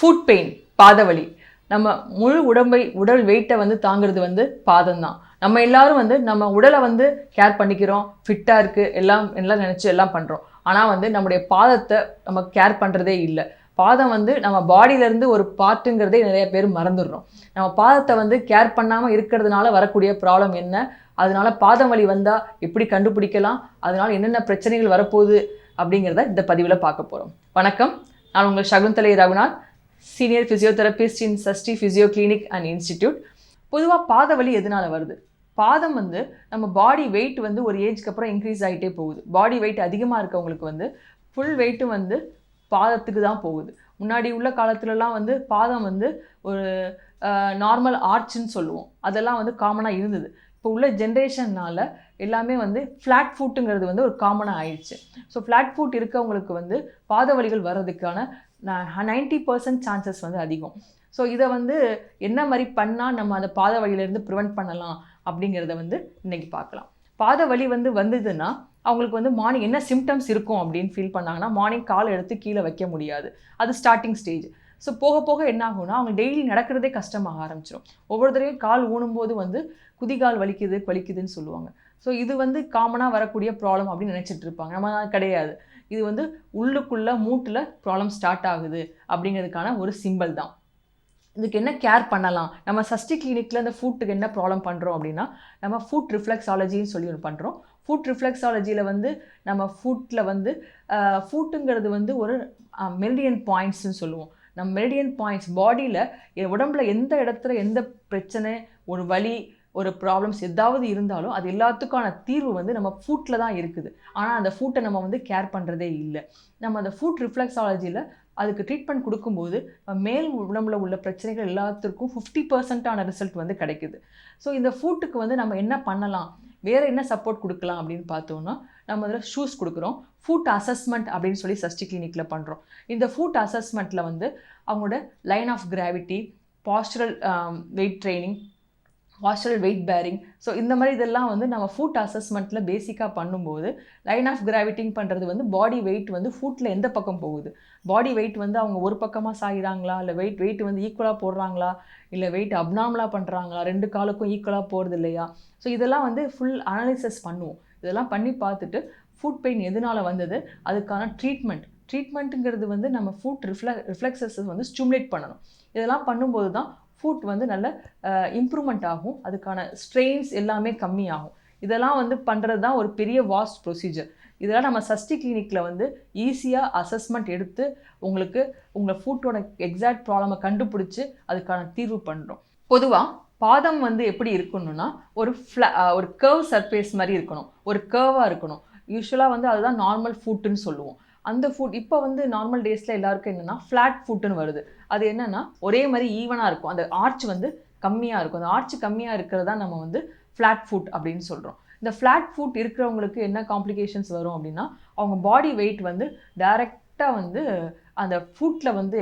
Food pain, பாதவலி. நம்ம முழு உடல் வெயிட்டை வந்து தாங்கிறது வந்து பாதம் தான். நம்ம எல்லாரும் வந்து நம்ம உடலை வந்து கேர் பண்ணிக்கிறோம், ஃபிட்டாக இருக்குது எல்லாம் நினச்சி எல்லாம் பண்ணுறோம். ஆனால் வந்து நம்முடைய பாதத்தை நம்ம கேர் பண்ணுறதே இல்லை. பாதம் வந்து நம்ம பாடியிலேருந்து ஒரு பார்ட்டுங்கிறதே நிறைய பேர் மறந்துடுறோம். நம்ம பாதத்தை வந்து கேர் பண்ணாமல் இருக்கிறதுனால வரக்கூடிய ப்ராப்ளம் என்ன, அதனால பாதம் வலி வந்தால் எப்படி கண்டுபிடிக்கலாம், அதனால் என்னென்ன பிரச்சனைகள் வரப்போகுது அப்படிங்கிறத இந்த பதிவில் பார்க்க போகிறோம். வணக்கம், நான் உங்கள் Shakuntala Raghunath, senior physiotherapist in Sashti physio clinic and institute. பொதுவாக பாத வலி எதனால் வருது? பாதம் வந்து நம்ம பாடி வெயிட் வந்து ஒரு ஏஜ்க்கு அப்புறம் இன்க்ரீஸ் ஆகிட்டே போகுது. பாடி வெயிட் அதிகமாக இருக்கவங்களுக்கு வந்து ஃபுல் வெயிட்டும் வந்து பாதத்துக்கு தான் போகுது. முன்னாடி உள்ள காலத்துலலாம் வந்து பாதம் வந்து ஒரு நார்மல் ஆர்ச்சுன்னு சொல்லுவோம், அதெல்லாம் வந்து காமனாக இருந்தது. இப்போ உள்ள ஜென்ரேஷன்னால் எல்லாமே வந்து ஃப்ளாட் ஃபுட்டுங்கிறது வந்து ஒரு காமனாக ஆயிடுச்சு. ஸோ ஃப்ளாட் ஃபுட் இருக்கவங்களுக்கு வந்து பாத வலிகள் வர்றதுக்கான 90% சான்சஸ் வந்து அதிகம். ஸோ இதை வந்து என்ன மாதிரி பண்ணால் நம்ம அந்த பாத வலியிலேருந்து ப்ரிவெண்ட் பண்ணலாம் அப்படிங்கிறத வந்து இன்றைக்கி பார்க்கலாம். பாத வலி வந்து வந்ததுன்னா அவங்களுக்கு வந்து மார்னிங் என்ன சிம்டம்ஸ் இருக்கும் அப்படின்னு ஃபீல் பண்ணாங்கன்னா, மார்னிங் காலை எடுத்து கீழே வைக்க முடியாது, அது ஸ்டார்டிங் ஸ்டேஜ். ஸோ போக போக என்ன ஆகும்னா அவங்க டெய்லி நடக்கிறதே கஷ்டமாக ஆரம்பிச்சிடும். ஒவ்வொரு தடவையும் கால் ஊனும்போது வந்து குதிகால் வலிக்குதுன்னு சொல்லுவாங்க. ஸோ இது வந்து காமனாக வரக்கூடிய ப்ராப்ளம் அப்படின்னு நினச்சிட்டு இருப்பாங்க. நம்ம கிடையாது, இது வந்து உள்ளுக்குள்ளே மூட்டில் ப்ராப்ளம் ஸ்டார்ட் ஆகுது அப்படிங்கிறதுக்கான ஒரு சிம்பிள் தான். இதுக்கு என்ன கேர் பண்ணலாம்? நம்ம சஷ்டி கிளினிக்கில் இந்த ஃபுட்டுக்கு என்ன ப்ராப்ளம் பண்ணுறோம் அப்படின்னா, நம்ம ஃபுட் ரிஃப்ளெக்ஸாலஜின்னு சொல்லி ஒன்று பண்ணுறோம். ஃபுட் ரிஃப்ளெக்ஸாலஜியில் வந்து நம்ம ஃபுட்டில் வந்து ஃபுட்டுங்கிறது வந்து ஒரு மெரிடியன் பாயிண்ட்ஸ்ன்னு சொல்லுவோம். நம்ம மெரிடியன் பாயிண்ட்ஸ் பாடியில் உடம்புல எந்த இடத்துல எந்த பிரச்சனை, ஒரு வலி, ஒரு ப்ராப்ளம்ஸ் ஏதாவது இருந்தாலும் அது எல்லாத்துக்கான தீர்வு வந்து நம்ம ஃபுட்டில் தான் இருக்குது. ஆனால் அந்த ஃபுட்டை நம்ம வந்து கேர் பண்ணுறதே இல்லை. நம்ம அந்த ஃபுட் ரிஃப்ளெக்ஸாலஜியில் அதுக்கு ட்ரீட்மெண்ட் கொடுக்கும்போது மேல் உடம்புல உள்ள பிரச்சனைகள் எல்லாத்துக்கும் 50% ரிசல்ட் வந்து கிடைக்குது. ஸோ இந்த ஃபுட்டுக்கு வந்து நம்ம என்ன பண்ணலாம், வேறு என்ன சப்போர்ட் கொடுக்கலாம் அப்படின்னு பார்த்தோம்னா, நம்ம அதில் ஷூஸ் கொடுக்குறோம். ஃபுட் அசஸ்மெண்ட் அப்படின்னு சொல்லி சஷ்டி கிளினிக்கில் பண்ணுறோம். இந்த ஃபுட் அசஸ்மெண்ட்டில் வந்து அவங்களோட line of gravity, postural weight training, postural weight bearing, so இந்த மாதிரி இதெல்லாம் வந்து நம்ம ஃபுட் அசஸ்மெண்ட்டில் பேசிக்காக பண்ணும்போது, லைன் ஆஃப் கிராவிட்டிங் பண்ணுறது வந்து பாடி வெயிட் வந்து ஃபுட்டில் எந்த பக்கம் போகுது, பாடி வெயிட் வந்து அவங்க ஒரு பக்கமாக சாயிறாங்களா, இல்லை வெயிட் வந்து ஈக்குவலாக போடுறாங்களா, இல்லை வெயிட் அப்நார்மலாக பண்ணுறாங்களா, ரெண்டு காலுக்கும் ஈக்குவலாக போகிறது இல்லையா. ஸோ இதெல்லாம் வந்து ஃபுல் அனாலிசிஸ் பண்ணுவோம். இதெல்லாம் பண்ணி பார்த்துட்டு ஃபுட் பெயின் எதனால் வந்தது, அதுக்கான ட்ரீட்மெண்ட்டுங்கிறது வந்து நம்ம ஃபுட் ரிஃப்ளெக்ஸஸ் வந்து ஸ்டிமுலேட் பண்ணணும். இதெல்லாம் பண்ணும்போது தான் ஃபுட் வந்து நல்ல இம்ப்ரூவ்மெண்ட் ஆகும், அதுக்கான ஸ்ட்ரெயின்ஸ் எல்லாமே கம்மியாகும். இதெல்லாம் வந்து பண்ணுறது தான் ஒரு பெரிய வாஸ்ட் ப்ரொசீஜர். இதெல்லாம் நம்ம சஷ்டி கிளினிக்கில் வந்து ஈஸியாக அசஸ்மெண்ட் எடுத்து உங்களுக்கு உங்கள் ஃபுட்டோட எக்ஸாக்ட் ப்ராப்ளமை கண்டுபிடிச்சி அதுக்கான தீர்வு பண்ணுறோம். பொதுவாக பாதம் வந்து எப்படி இருக்கணும்னா ஒரு கர்வ் சர்ஃபேஸ் மாதிரி இருக்கணும், ஒரு கர்வாக இருக்கணும். யூஸ்வலாக வந்து அதுதான் நார்மல் ஃபுட்டுன்னு சொல்லுவோம். அந்த ஃபுட் இப்போ வந்து நார்மல் டேஸில் எல்லாருக்கும் என்னென்னா ஃப்ளாட் ஃபுட்டுன்னு வருது. அது என்னென்னா ஒரே மாதிரி ஈவனாக இருக்கும், அந்த ஆர்ச் வந்து கம்மியாக இருக்கும். அந்த ஆர்ச் கம்மியாக இருக்கிறதா நம்ம வந்து ஃப்ளாட் ஃபுட் அப்படின்னு சொல்கிறோம். இந்த ஃப்ளாட் ஃபுட் இருக்கிறவங்களுக்கு என்ன காம்ப்ளிகேஷன்ஸ் வரும் அப்படின்னா, அவங்க பாடி வெயிட் வந்து டைரெக்டாக வந்து அந்த ஃபுட்டில் வந்து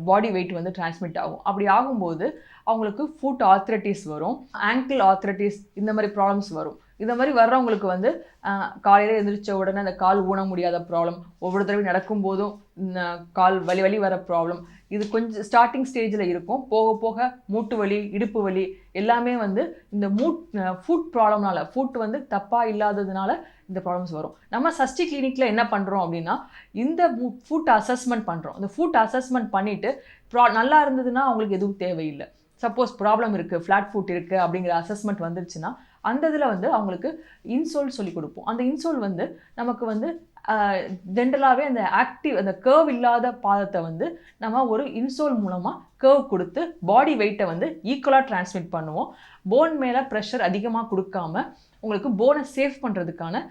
பாடி வெயிட் வந்து டிரான்ஸ்மிட் ஆகும். அப்படி ஆகும்போது அவங்களுக்கு ஃபுட் ஆர்த்ரைட்டிஸ் வரும், ஆங்கிள் ஆர்த்ரைட்டிஸ், இந்த மாதிரி ப்ராப்ளம்ஸ் வரும். இந்த மாதிரி வர்றவங்களுக்கு வந்து காலையில் எழுந்திரிச்ச உடனே அந்த கால் ஊன முடியாத ப்ராப்ளம், ஒவ்வொரு தடவை நடக்கும்போதும் கால் வலி வர ப்ராப்ளம், இது கொஞ்சம் ஸ்டார்டிங் ஸ்டேஜில் இருக்கும். போக போக மூட்டு வலி, இடுப்பு வலி எல்லாமே வந்து இந்த ஃபுட் ப்ராப்ளம்னால, ஃபுட் வந்து தப்பாக இல்லாததுனால இந்த ப்ராப்ளம்ஸ் வரும். நம்ம சஷ்டி கிளினிக்கில் என்ன பண்ணுறோம் அப்படின்னா, இந்த ஃபுட் அசஸ்மெண்ட் பண்ணுறோம். இந்த ஃபுட் அசஸ்மெண்ட் பண்ணிவிட்டு நல்லா இருந்ததுன்னா அவங்களுக்கு எதுவும் தேவையில்லை. சப்போஸ் ப்ராப்ளம் இருக்குது, ஃப்ளாட் ஃபுட் இருக்குது அப்படிங்கிற அசஸ்மெண்ட் வந்துருச்சுன்னா அந்த இதில் வந்து அவங்களுக்கு இன்சோல் சொல்லி கொடுப்போம். அந்த இன்சோல் வந்து நமக்கு வந்து ஜென்ரலாகவே அந்த கர்வ் இல்லாத பாதத்தை வந்து நம்ம ஒரு இன்சோல் மூலமாக கர்வ் கொடுத்து பாடி வெயிட்டை வந்து ஈக்குவலாக டிரான்ஸ்மிட் பண்ணுவோம். போன் மேலே ப்ரெஷர் அதிகமாக கொடுக்காம உங்களுக்கு போனை சேவ் பண்ணுறதுக்கான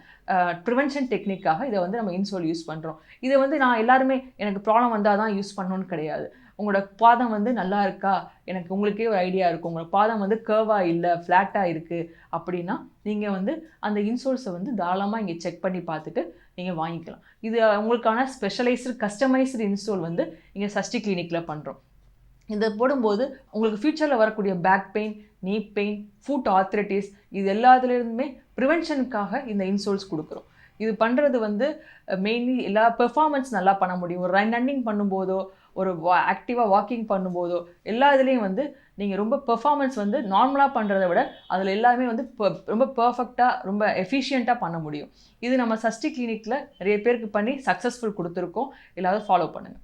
ப்ரிவென்ஷன் டெக்னிக்காக இதை வந்து நம்ம இன்சோல் யூஸ் பண்ணுறோம். இதை வந்து நான் எல்லாருமே எனக்கு ப்ராப்ளம் வந்தால் தான் யூஸ் பண்ணணும்னு கிடையாது. உங்களோட பாதம் வந்து நல்லா இருக்கா, எனக்கு உங்களுக்கே ஒரு ஐடியா இருக்கும், உங்களோட பாதம் வந்து கர்வாக இல்லை ஃப்ளாட்டாக இருக்குது அப்படின்னா நீங்கள் வந்து அந்த இன்சோல்ஸை வந்து தாராளமாக இங்கே செக் பண்ணி பார்த்துட்டு நீங்கள் வாங்கிக்கலாம். இது உங்களுக்கான ஸ்பெஷலைஸ்டு கஸ்டமைஸ்டு இன்சோல் வந்து இங்கே சஷ்டி கிளினிக்கில் பண்ணுறோம். இதை போடும்போது உங்களுக்கு ஃப்யூச்சரில் வரக்கூடிய பேக் பெயின், நீ பெயின், ஃபுட் ஆர்த்ரைட்டிஸ், இது எல்லாத்துலேருந்துமே ப்ரிவென்ஷனுக்காக இந்த இன்சோல்ஸ் கொடுக்குறோம். இது பண்ணுறது வந்து மெயின்லி எல்லா பெர்ஃபார்மன்ஸ் நல்லா பண்ண முடியும். ஒரு ரன்னிங் பண்ணும்போதோ, ஒரு ஆக்டிவாக வாக்கிங் பண்ணும்போதோ எல்லா இதுலேயும் வந்து நீங்கள் ரொம்ப பெர்ஃபார்மன்ஸ் வந்து நார்மலாக பண்ணுறதை விட அதில் எல்லாமே வந்து ரொம்ப பர்ஃபெக்டாக ரொம்ப எஃபிஷியண்ட்டாக பண்ண முடியும். இது நம்ம சஷ்டி கிளினிக்கில் நிறைய பேருக்கு பண்ணி சக்ஸஸ்ஃபுல் கொடுத்துருக்கோம். எல்லாரும் ஃபாலோ பண்ணுங்கள்.